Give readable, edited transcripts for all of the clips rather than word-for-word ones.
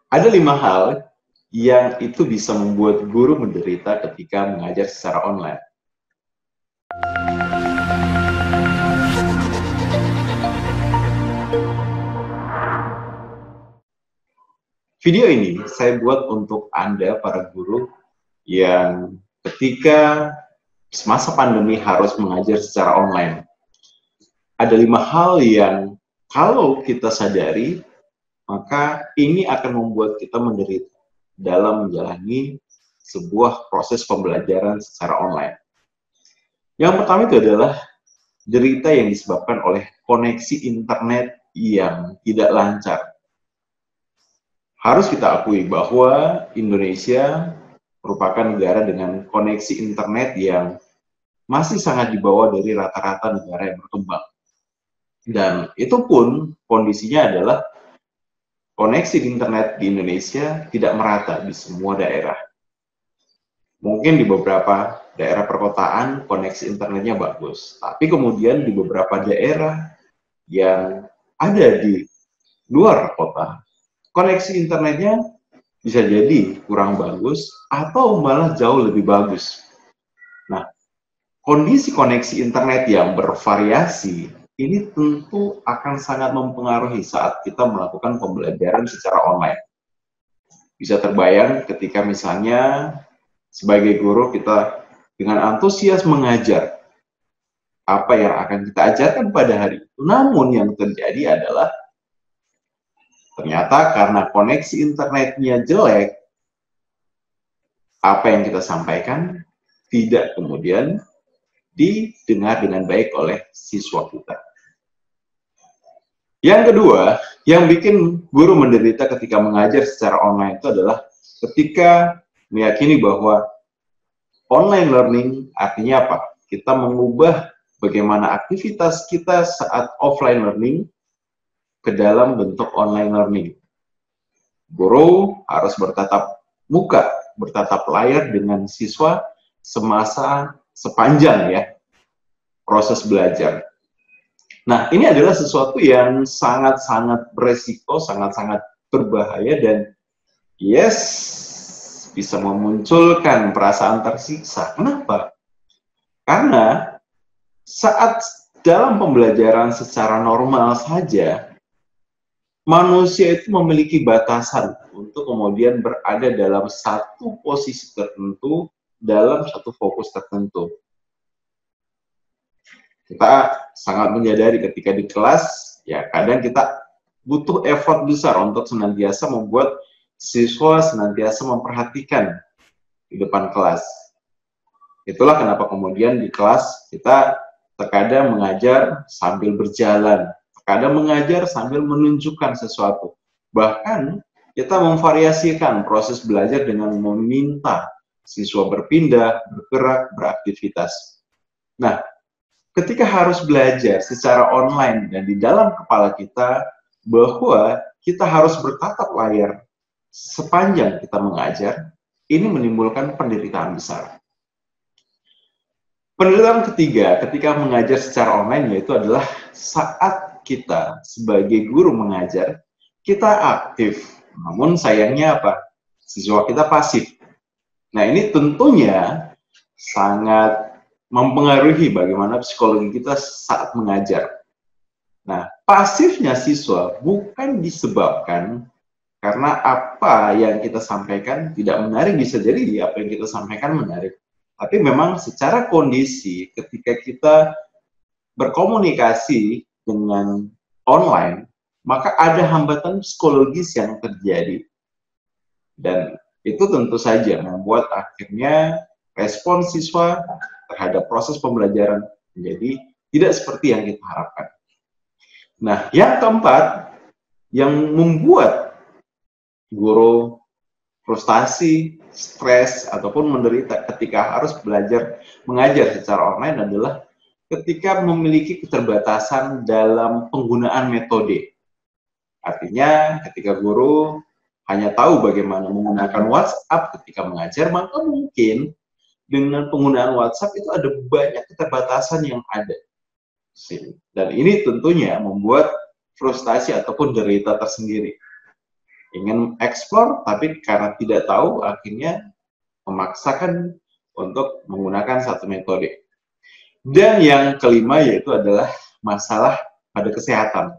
Ada 5 hal yang itu bisa membuat guru menderita ketika mengajar secara online. Video ini saya buat untuk Anda, para guru, yang ketika semasa pandemi harus mengajar secara online. Ada 5 hal yang kalau kita sadari, maka ini akan membuat kita menderita dalam menjalani sebuah proses pembelajaran secara online. Yang pertama itu adalah derita yang disebabkan oleh koneksi internet yang tidak lancar. Harus kita akui bahwa Indonesia merupakan negara dengan koneksi internet yang masih sangat di bawah dari rata-rata negara yang berkembang. Dan itu pun kondisinya adalah koneksi internet di Indonesia tidak merata di semua daerah. Mungkin di beberapa daerah perkotaan koneksi internetnya bagus, tapi kemudian di beberapa daerah yang ada di luar kota, koneksi internetnya bisa jadi kurang bagus atau malah jauh lebih bagus. Nah, kondisi koneksi internet yang bervariasi ini tentu akan sangat mempengaruhi saat kita melakukan pembelajaran secara online. Bisa terbayang ketika misalnya sebagai guru kita dengan antusias mengajar apa yang akan kita ajarkan pada hari itu. Namun yang terjadi adalah ternyata karena koneksi internetnya jelek, apa yang kita sampaikan tidak kemudian didengar dengan baik oleh siswa kita. Yang kedua, yang bikin guru menderita ketika mengajar secara online itu adalah ketika meyakini bahwa online learning artinya apa? Kita mengubah bagaimana aktivitas kita saat offline learning ke dalam bentuk online learning. Guru harus bertatap muka, bertatap layar dengan siswa sepanjang ya proses belajar. Nah, ini adalah sesuatu yang sangat-sangat beresiko, sangat-sangat berbahaya dan bisa memunculkan perasaan tersiksa. Kenapa? Karena saat dalam pembelajaran secara normal saja, manusia itu memiliki batasan untuk kemudian berada dalam satu posisi tertentu, dalam satu fokus tertentu. Kita sangat menyadari ketika di kelas, ya kadang kita butuh effort besar untuk senantiasa membuat siswa senantiasa memperhatikan di depan kelas. Itulah kenapa kemudian di kelas kita terkadang mengajar sambil berjalan, terkadang mengajar sambil menunjukkan sesuatu. Bahkan kita memvariasikan proses belajar dengan meminta siswa berpindah, bergerak, beraktivitas. Nah, ketika harus belajar secara online dan di dalam kepala kita bahwa kita harus bertatap layar sepanjang kita mengajar, ini menimbulkan penderitaan besar. Penderitaan ketiga ketika mengajar secara online yaitu adalah saat kita sebagai guru mengajar, kita aktif, namun sayangnya apa? Siswa kita pasif. Nah, ini tentunya sangat mempengaruhi bagaimana psikologi kita saat mengajar. Nah, pasifnya siswa bukan disebabkan karena apa yang kita sampaikan tidak menarik, bisa jadi apa yang kita sampaikan menarik. Tapi memang secara kondisi ketika kita berkomunikasi dengan online, maka ada hambatan psikologis yang terjadi. Dan itu tentu saja membuat akhirnya respon siswa terhadap proses pembelajaran menjadi tidak seperti yang kita harapkan. Nah, yang keempat, yang membuat guru frustasi, stres, ataupun menderita ketika harus belajar mengajar secara online adalah ketika memiliki keterbatasan dalam penggunaan metode. Artinya, ketika guru hanya tahu bagaimana menggunakan WhatsApp ketika mengajar, maka mungkin dengan penggunaan WhatsApp itu ada banyak keterbatasan yang ada. Dan ini tentunya membuat frustasi ataupun derita tersendiri. ingin explore, tapi karena tidak tahu, akhirnya memaksakan untuk menggunakan satu metode. Dan yang kelima yaitu adalah masalah pada kesehatan.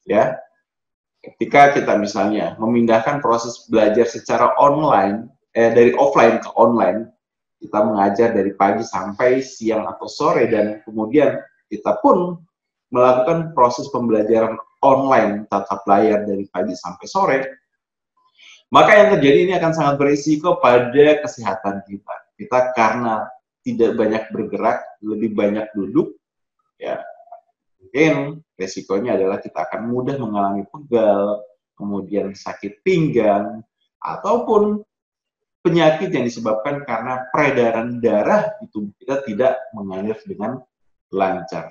Ya, ketika kita misalnya memindahkan proses belajar secara online, dari offline ke online, kita mengajar dari pagi sampai siang atau sore, dan kemudian kita pun melakukan proses pembelajaran online tatap layar dari pagi sampai sore, maka yang terjadi ini akan sangat berisiko pada kesehatan kita. Kita karena tidak banyak bergerak, lebih banyak duduk, ya mungkin resikonya adalah kita akan mudah mengalami pegal, kemudian sakit pinggang, ataupun penyakit yang disebabkan karena peredaran darah di tubuh kita tidak mengalir dengan lancar.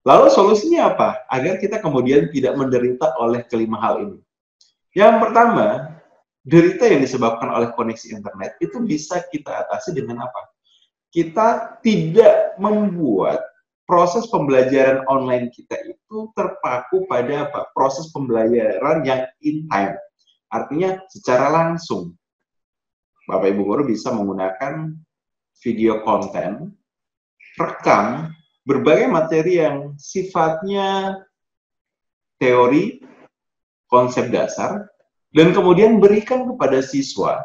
Lalu solusinya apa? Agar kita kemudian tidak menderita oleh kelima hal ini. Yang pertama, derita yang disebabkan oleh koneksi internet itu bisa kita atasi dengan apa? Kita tidak membuat proses pembelajaran online kita itu terpaku pada apa? Proses pembelajaran yang in time. Artinya secara langsung. Bapak Ibu guru bisa menggunakan video konten, rekam berbagai materi yang sifatnya teori, konsep dasar, dan kemudian berikan kepada siswa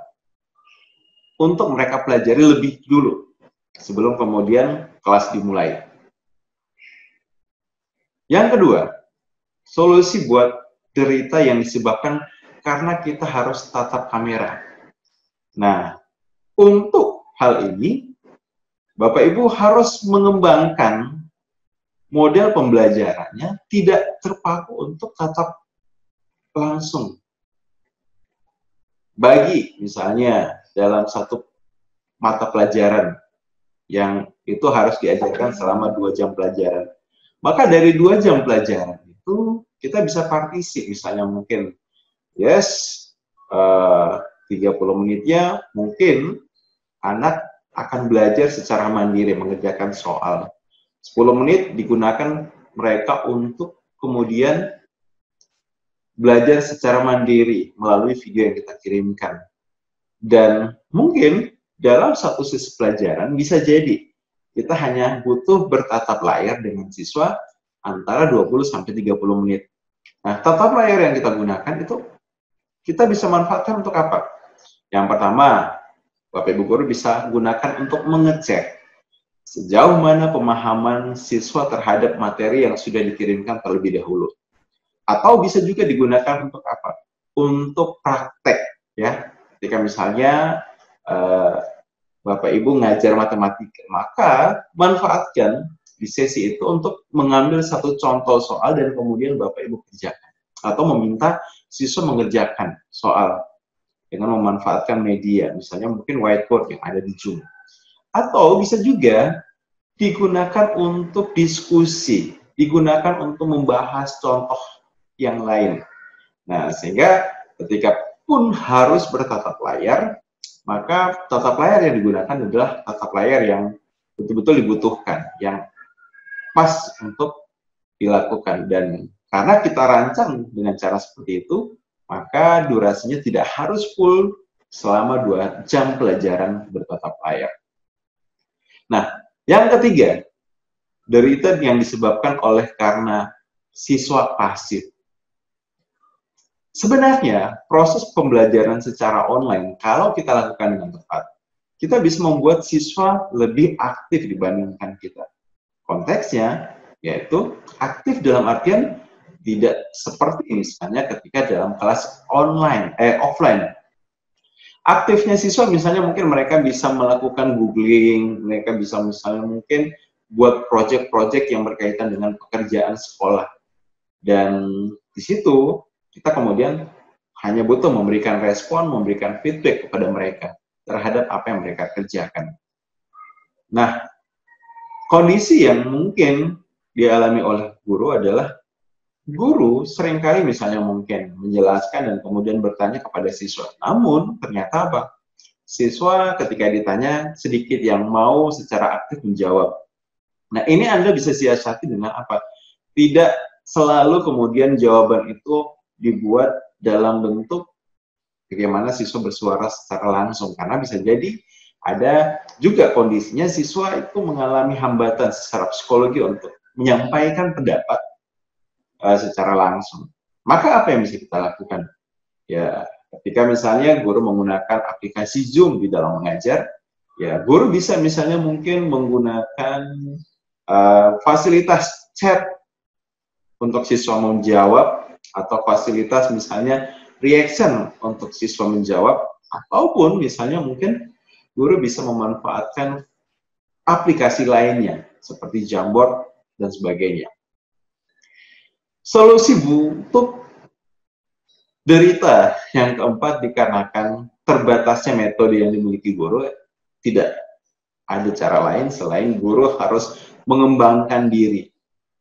untuk mereka pelajari lebih dulu sebelum kemudian kelas dimulai. Yang kedua, solusi buat derita yang disebabkan karena kita harus tatap kamera. Nah, untuk hal ini, Bapak Ibu harus mengembangkan model pembelajarannya tidak terpaku untuk tatap langsung. Bagi misalnya dalam satu mata pelajaran yang itu harus diajarkan selama 2 jam pelajaran, maka dari 2 jam pelajaran itu kita bisa partisi, misalnya mungkin 30 menitnya mungkin anak akan belajar secara mandiri mengerjakan soal. 10 menit digunakan mereka untuk kemudian belajar secara mandiri melalui video yang kita kirimkan. Dan mungkin dalam satu sesi pelajaran bisa jadi kita hanya butuh bertatap layar dengan siswa antara 20-30 menit. Nah, tatap layar yang kita gunakan itu kita bisa manfaatkan untuk apa? Yang pertama, Bapak Ibu guru bisa gunakan untuk mengecek sejauh mana pemahaman siswa terhadap materi yang sudah dikirimkan terlebih dahulu. Atau bisa juga digunakan untuk apa? Untuk praktek, ya. Ketika misalnya Bapak Ibu ngajar matematika, maka manfaatkan di sesi itu untuk mengambil satu contoh soal dan kemudian Bapak Ibu kerjakan. Atau meminta siswa mengerjakan soal dengan memanfaatkan media, misalnya mungkin whiteboard yang ada di Zoom. Atau bisa juga digunakan untuk diskusi, digunakan untuk membahas contoh yang lain. Nah, sehingga ketika pun harus bertatap layar, maka tatap layar yang digunakan adalah tatap layar yang betul-betul dibutuhkan, yang pas untuk dilakukan. Dan karena kita rancang dengan cara seperti itu, maka durasinya tidak harus full selama 2 jam pelajaran bertatap layar. Nah, yang ketiga, derita yang disebabkan oleh karena siswa pasif. Sebenarnya, proses pembelajaran secara online, kalau kita lakukan dengan tepat, kita bisa membuat siswa lebih aktif dibandingkan kita. Konteksnya, yaitu aktif dalam artian tidak seperti misalnya ketika dalam kelas offline. Aktifnya siswa misalnya mungkin mereka bisa melakukan googling, mereka bisa misalnya mungkin buat proyek-proyek yang berkaitan dengan pekerjaan sekolah. Dan di situ kita kemudian hanya butuh memberikan respon, memberikan feedback kepada mereka terhadap apa yang mereka kerjakan. Nah, kondisi yang mungkin dialami oleh guru adalah guru seringkali misalnya mungkin menjelaskan dan kemudian bertanya kepada siswa. Namun ternyata apa? Siswa ketika ditanya sedikit yang mau secara aktif menjawab. Nah, ini Anda bisa siasati dengan apa? Tidak selalu kemudian jawaban itu dibuat dalam bentuk bagaimana siswa bersuara secara langsung, karena bisa jadi ada juga kondisinya siswa itu mengalami hambatan secara psikologi untuk menyampaikan pendapat secara langsung. Maka apa yang bisa kita lakukan? Ya, ketika misalnya guru menggunakan aplikasi Zoom di dalam mengajar, ya guru bisa misalnya mungkin menggunakan fasilitas chat untuk siswa menjawab, atau fasilitas misalnya reaction untuk siswa menjawab, ataupun misalnya mungkin guru bisa memanfaatkan aplikasi lainnya seperti Jamboard dan sebagainya. Solusi untuk derita yang keempat dikarenakan terbatasnya metode yang dimiliki guru, tidak ada cara lain selain guru harus mengembangkan diri.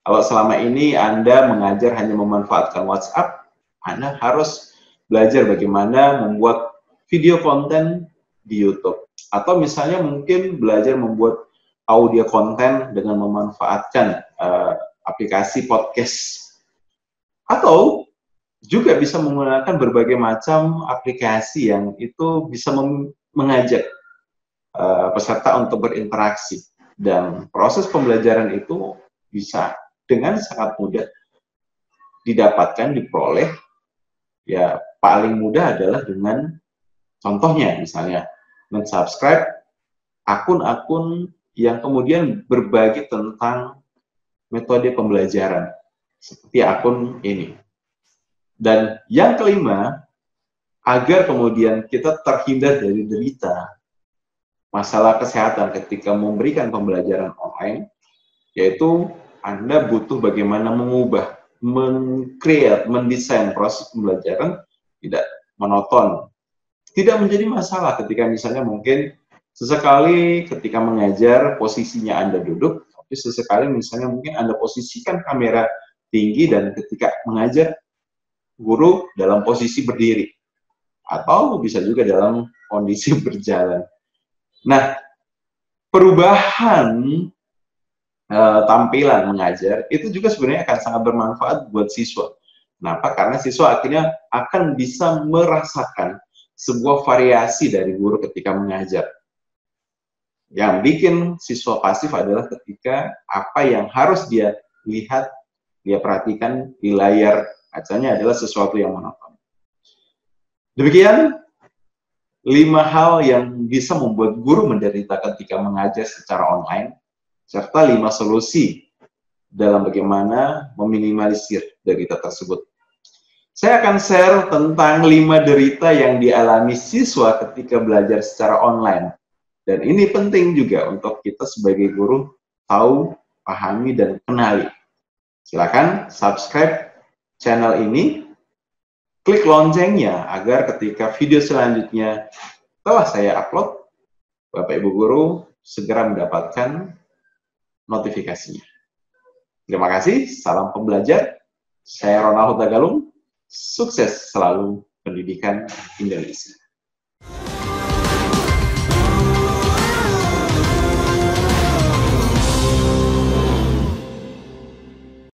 Kalau selama ini Anda mengajar hanya memanfaatkan WhatsApp, Anda harus belajar bagaimana membuat video konten di YouTube. Atau misalnya mungkin belajar membuat audio konten dengan memanfaatkan aplikasi podcast. Atau juga bisa menggunakan berbagai macam aplikasi yang itu bisa mengajak peserta untuk berinteraksi. Dan proses pembelajaran itu bisa dengan sangat mudah didapatkan, diperoleh. Ya, paling mudah adalah dengan contohnya misalnya mensubscribe akun-akun yang kemudian berbagi tentang metode pembelajaran seperti akun ini. Dan yang kelima, agar kemudian kita terhindar dari derita masalah kesehatan ketika memberikan pembelajaran online, yaitu Anda butuh bagaimana mengubah, mendesain proses pembelajaran tidak monoton. Tidak menjadi masalah ketika misalnya mungkin sesekali ketika mengajar posisinya Anda duduk, tapi sesekali misalnya mungkin Anda posisikan kamera tinggi dan ketika mengajar guru dalam posisi berdiri. Atau bisa juga dalam kondisi berjalan. Nah, perubahan tampilan mengajar itu juga sebenarnya akan sangat bermanfaat buat siswa. Kenapa? Karena siswa akhirnya akan bisa merasakan sebuah variasi dari guru ketika mengajar. Yang bikin siswa pasif adalah ketika apa yang harus dia lihat, dia perhatikan di layar kacanya adalah sesuatu yang monoton. Demikian 5 hal yang bisa membuat guru menderita ketika mengajar secara online, serta 5 solusi dalam bagaimana meminimalisir derita tersebut. Saya akan share tentang 5 derita yang dialami siswa ketika belajar secara online. Dan ini penting juga untuk kita sebagai guru tahu, pahami, dan kenali. Silakan subscribe channel ini, klik loncengnya agar ketika video selanjutnya telah saya upload, Bapak Ibu Guru segera mendapatkan notifikasinya. Terima kasih, salam pembelajar. Saya Ronald Huta Galung, sukses selalu pendidikan Indonesia.